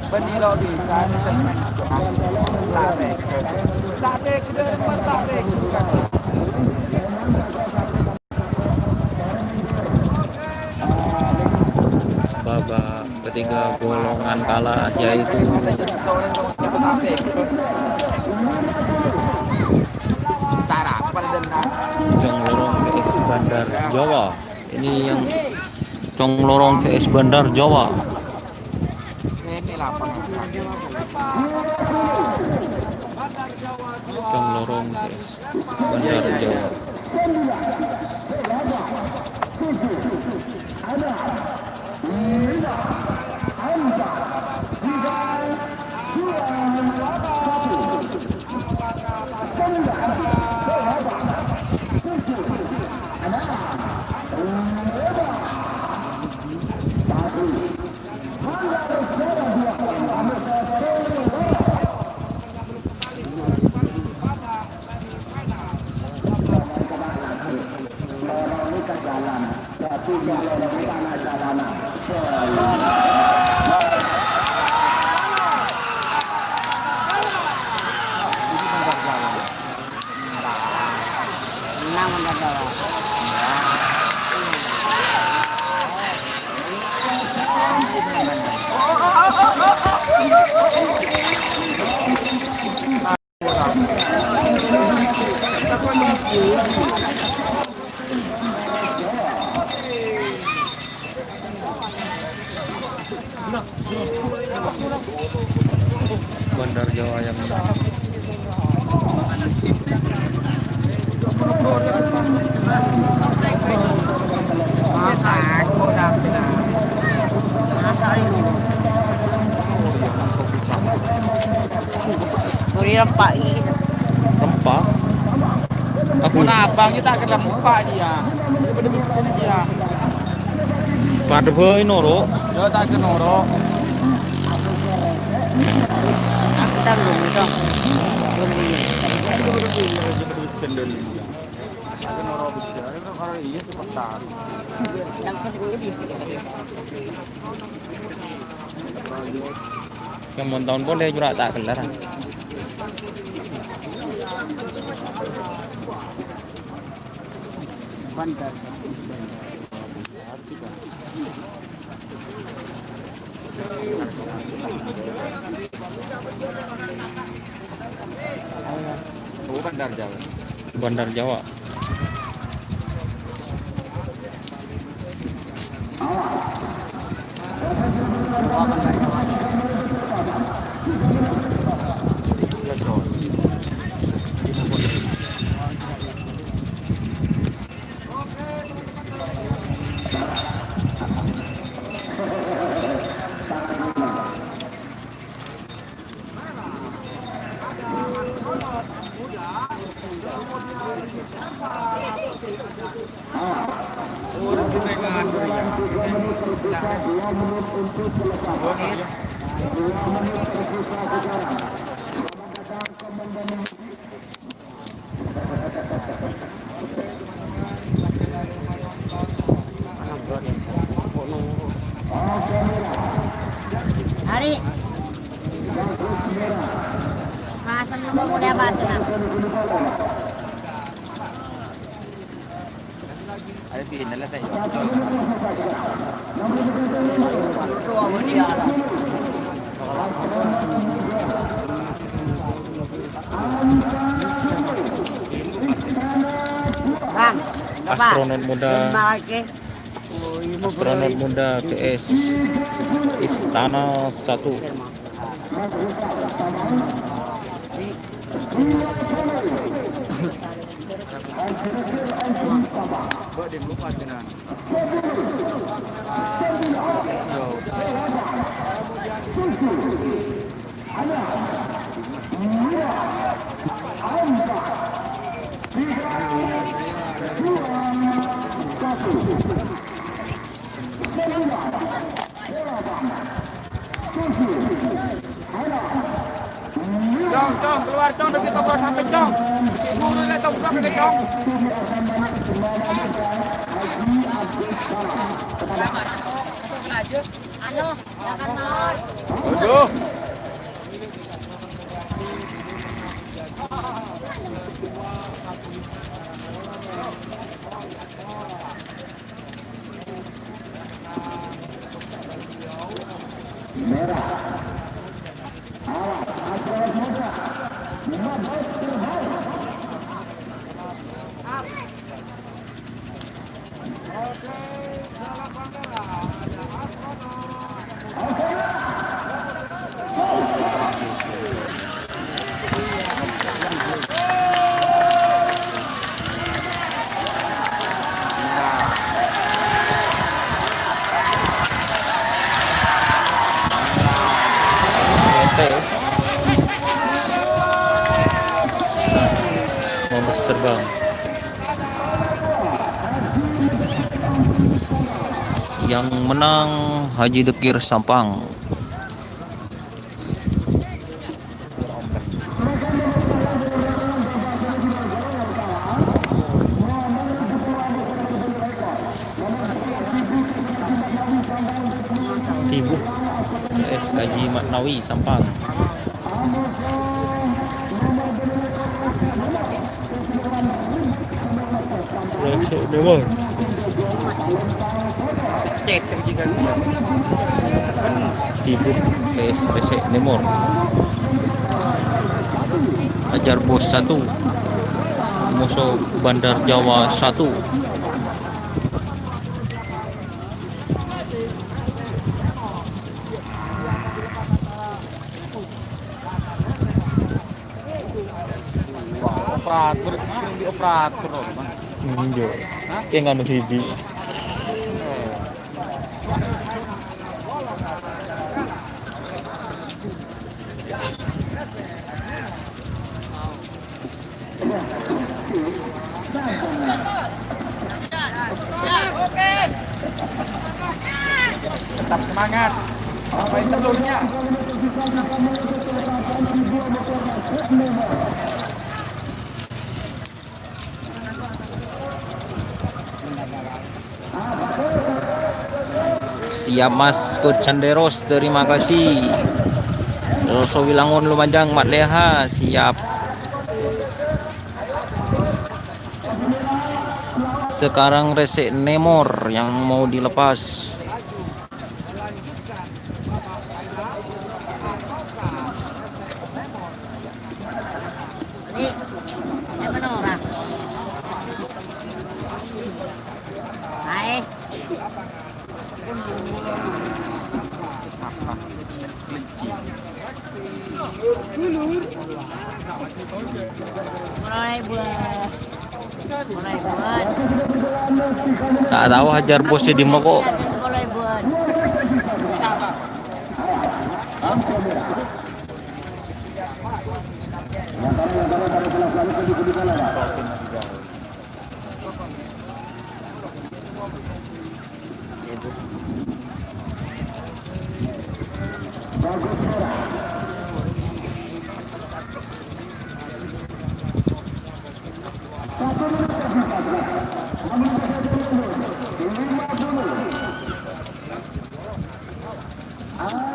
Vanilla bisa, tarik, tarik, tarik, babak ketiga golongan kalah yaitu Conglorong VS Bandar Jawa. Ini yang Conglorong VS Bandar Jawa. Conglorong VS Bandar Jawa. Bandar Jawa yang menang. Rempah Rempah. aku nabang kita akan rempah dia. Daripada mesin dia. Pada boy noro. Yo tak ke noro. Aku tak belum itu. Belum ini. Mesin dan dia. Aku noro bisa. Itu kalau iya cepat. Yang kedua di. Yang tahun pun dia juga tak kelar. Bandar. Oh, Bandar Jawa. Bandar Jawa. Hari Masan mo muna basa na. Ada di nala tayo. Bang, Astronot muda. Astronot muda PS Istana 1. Cong, keluar cong, dari toko sampai cong. Buru lihat toko ke cong. Ano, jangan mau. Aduh. tes Mombas terbang. Yang menang Haji Dekir Sampang. Tibu PS Haji Maknawi Sampang. Resek demon. Tibu PS Resek Demor. Ajar Bos 1, musuh Bandar Jawa 1. Operator, di operator loh, Bang. Iya. Kayak nganu hibi. Tetap semangat. Sampai telurnya. Siap Mas Coach Sanderos, terima kasih. Roso Wilangun Lumajang Mat Leha siap. Sekarang Resek Nemor yang mau dilepas. Ini, mana orang? Hai. Mulai buat. Tak tahu Hajar Bosnya di mana kok. Mulai buat.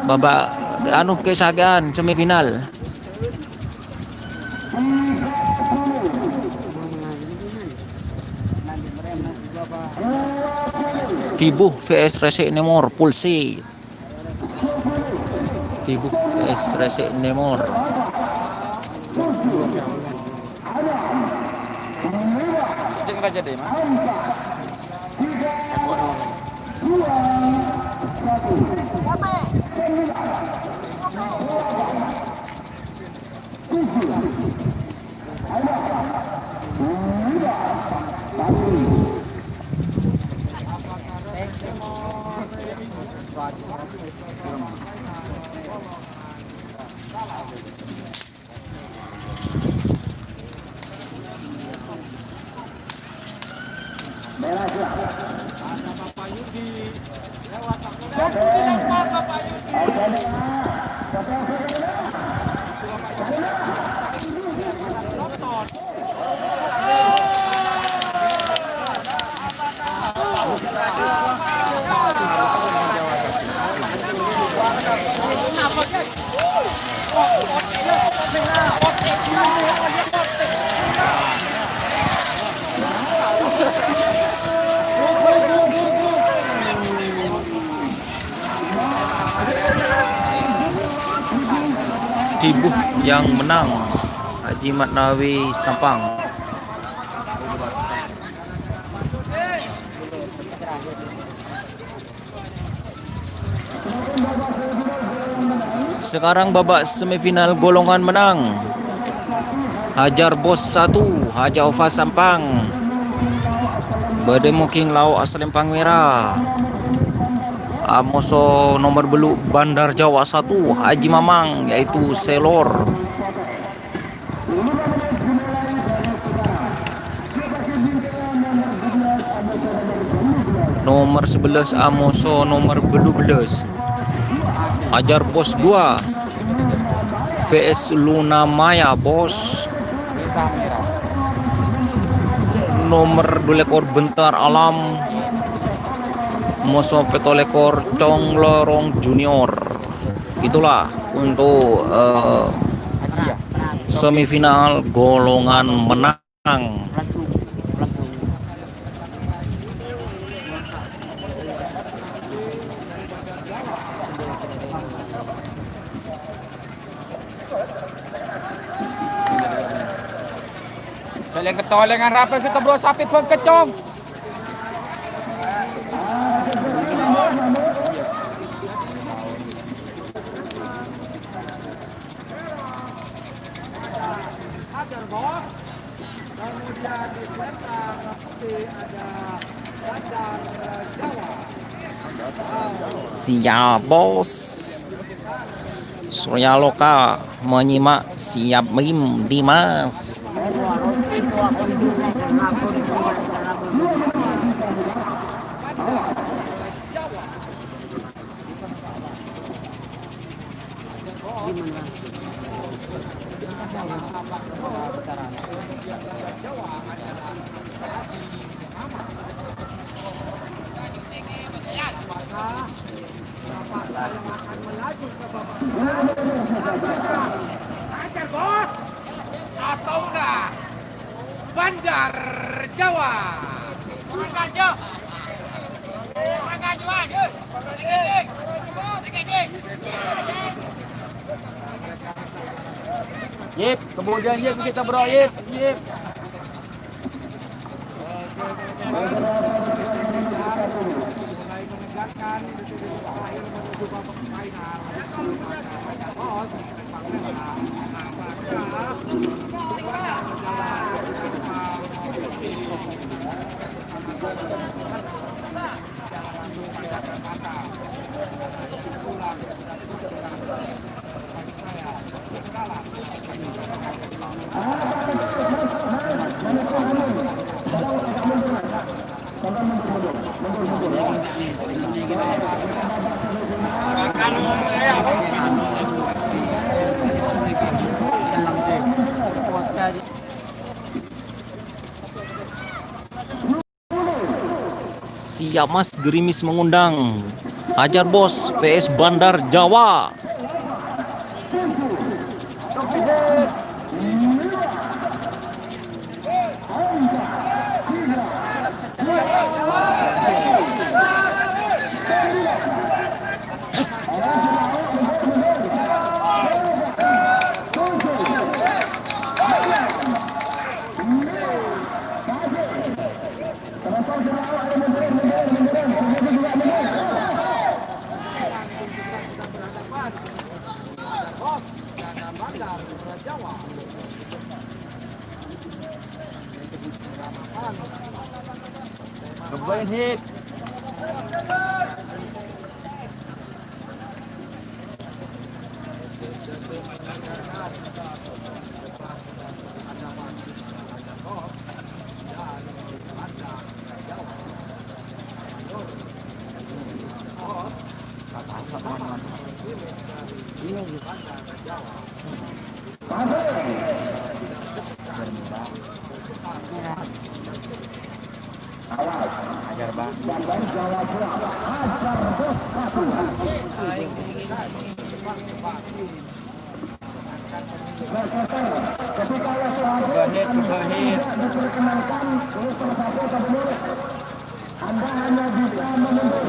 Babak anu kesagaan semifinal. Tibu vs Resek Nemor Pulsi. Tibu vs Resek Nemor. Jangan aja deh, Mas. Tibuh yang menang. Haji Mat Nawi Sampang. Sekarang babak semifinal golongan menang. Hajar Bos 1, Haja Ova Sampang. Bademu King Lau Aslempang Merah. Amoso nomor beluk Bandar Jawa 1, Haji Mamang yaitu Selor. Nomor 11 Amoso nomor beluk 11. Hajar Bos 2, VS Luna Maya Bos. Nomor 2 lekor Bentar Alam, Moso Petolekor Cong Lorong Junior. Itulah untuk semifinal golongan menang. Kalian ketolengan rapat kita bro sapi pengkecong. Hajar Bos. Kemudian di selatan nanti ada Bandar Jawa. Siap Bos. Surya Loka menyimak siap Mim Dimas. Hajar Bos atau enggak Bandar Jawa. Bandar Jawa. Bandar Jawa. Yip, kemudian Yip kita bro, Yip. Siap Mas, gerimis mengundang. Hajar Bos VS Bandar Jawa. Kemudian hit. Ajar Bang. Anda hanya bisa menunggu.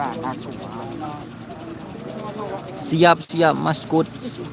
panas. Siap-siap Mas Coach.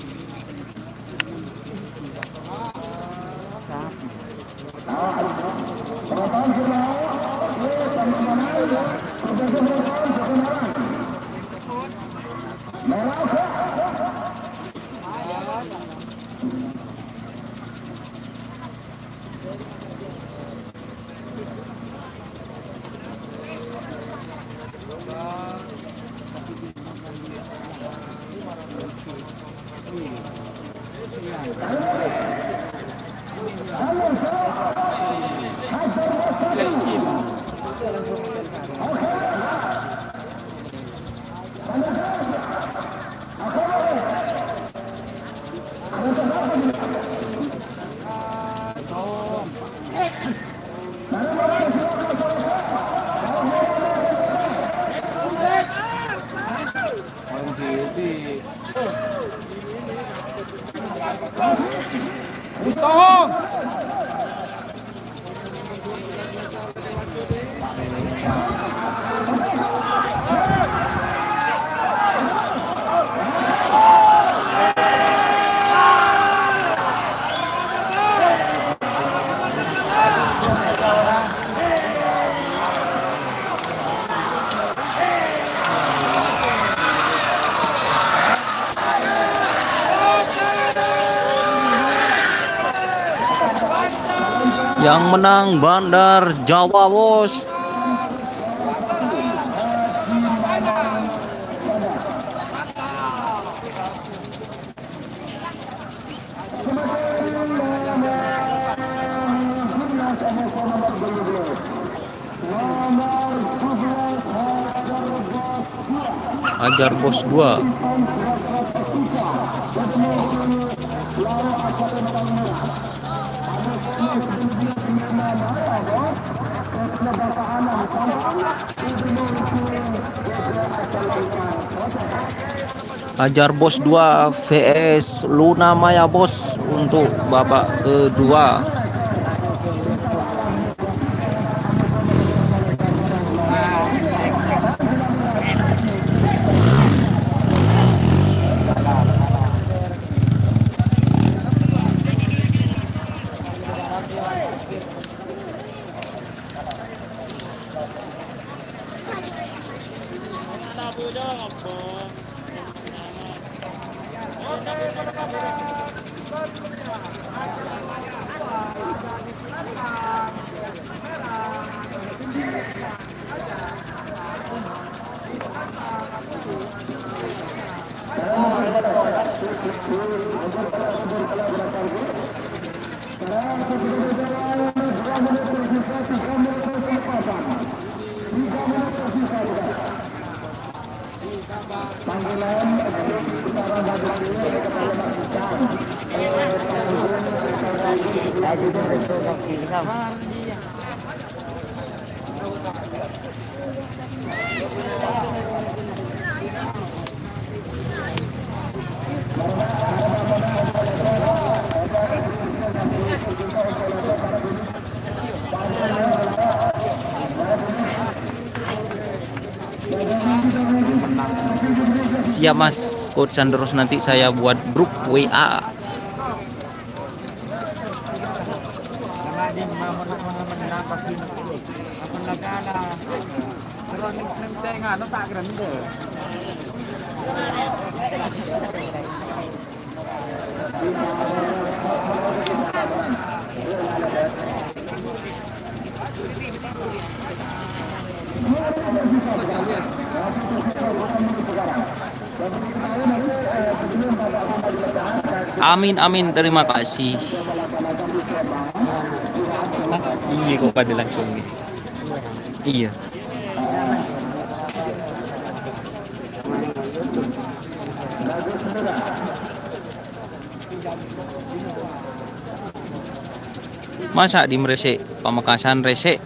Yang menang Bandar Jawa, bos. Ajar bos 2. Ajar bos 2 vs Luna Maya, bos, untuk babak kedua. Siap Mas Coach Sandros, nanti saya buat grup WA. Amin amin, terima kasih. Ini kok pada langsung nih. Iya. Masa di Mresik, Pamekasan resik.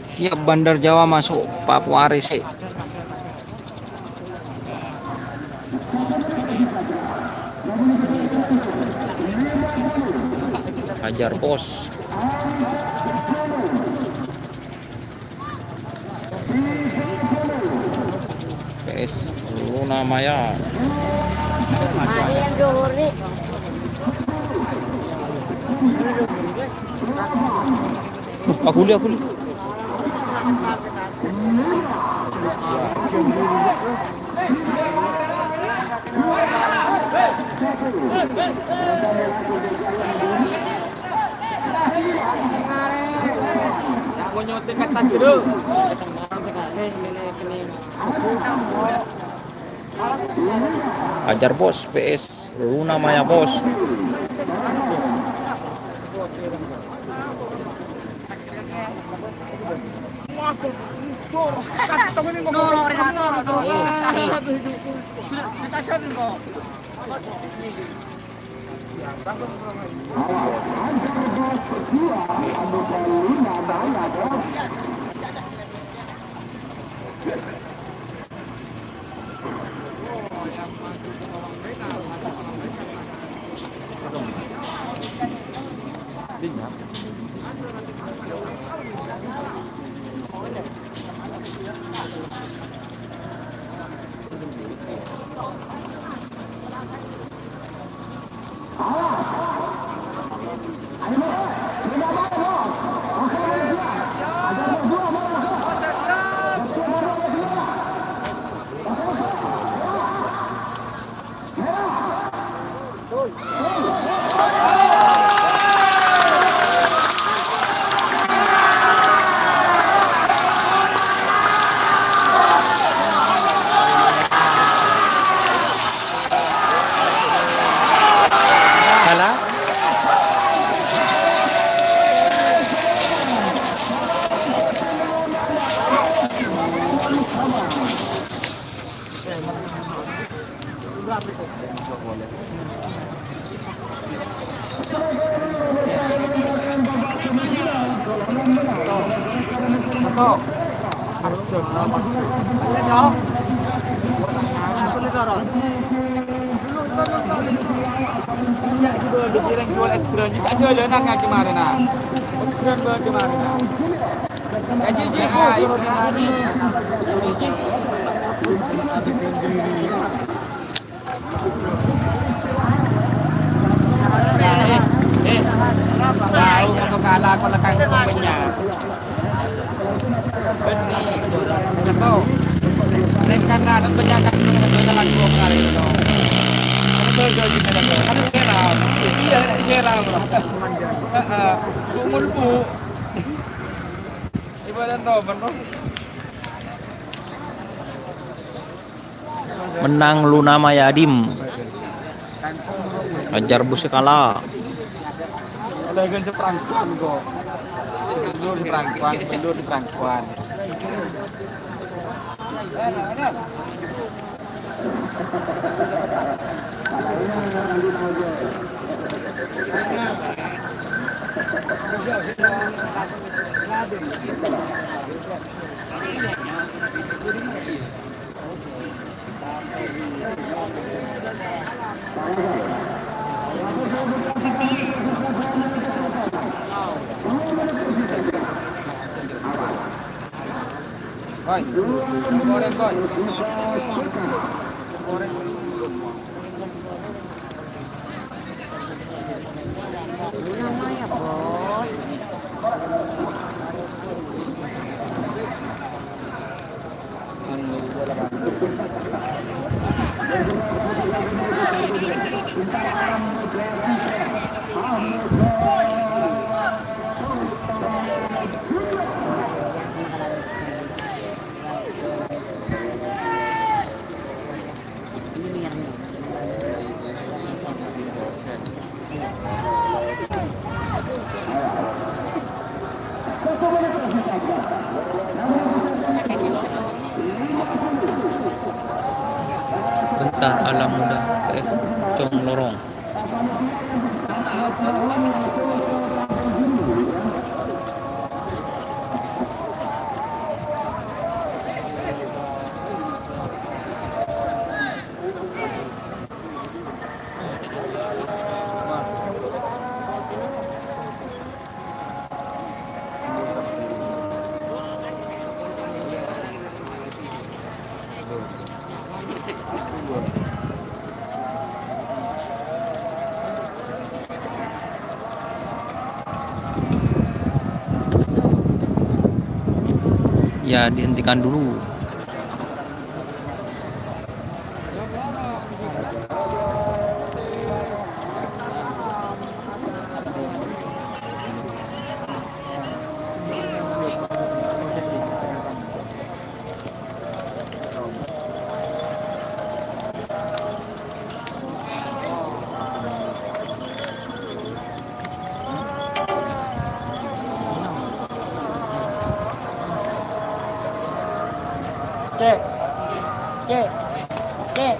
Siap Bandar Jawa masuk Papua Rese. Hajar Bos. PS Luna Maya. Mari yang dhuwur nih. Aku lihat. Mau nyotin kata jeruk. Hajar Bos PS Luna Maya Bos. Kalah. Dikirim jual ekstran juga jual nang kemarin nah. Ekstran buat kemarin nah. Gaji tahu kalau kalah aku lekang punya. Benih, betul. Lekan dan penjaga itu dalam dua kali itu. Betul jadi penjaga. Kan sekarang, iya sekarang. Umur bu. Ibadah tahu benar. Menang Luna Maya Adim. Hajar Bos kalah. Lagi seperangkuan kok. Mundur seperangkuan. Boy, goreng boy. Namanya Bos. Bentar Alam Muda PS Cong Lorong. ya dihentikan dulu. Cek, cek, cek.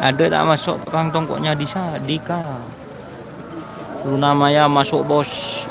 Ada tak masuk tukang tongkoknya di Sadika. Luna Maya masuk bos.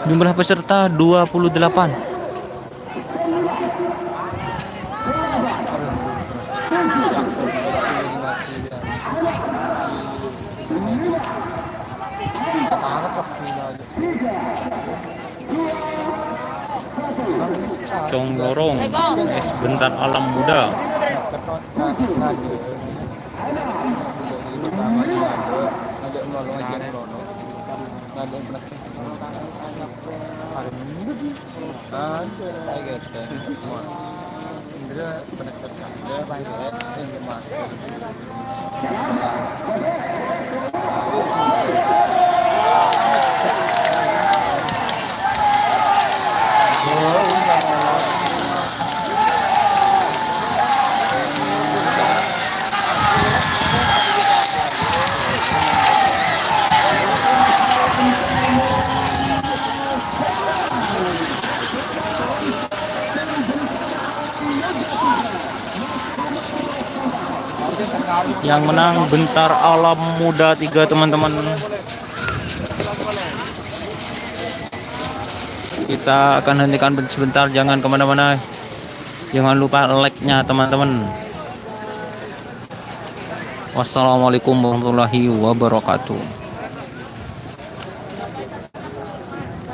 Jumlah peserta 28. Conglorong, sebentar alam muda. Yang menang Bentar Alam Muda 3 teman-teman. Kita akan hentikan sebentar, jangan kemana-mana. Jangan lupa like-nya teman-teman. Wassalamualaikum warahmatullahi wabarakatuh.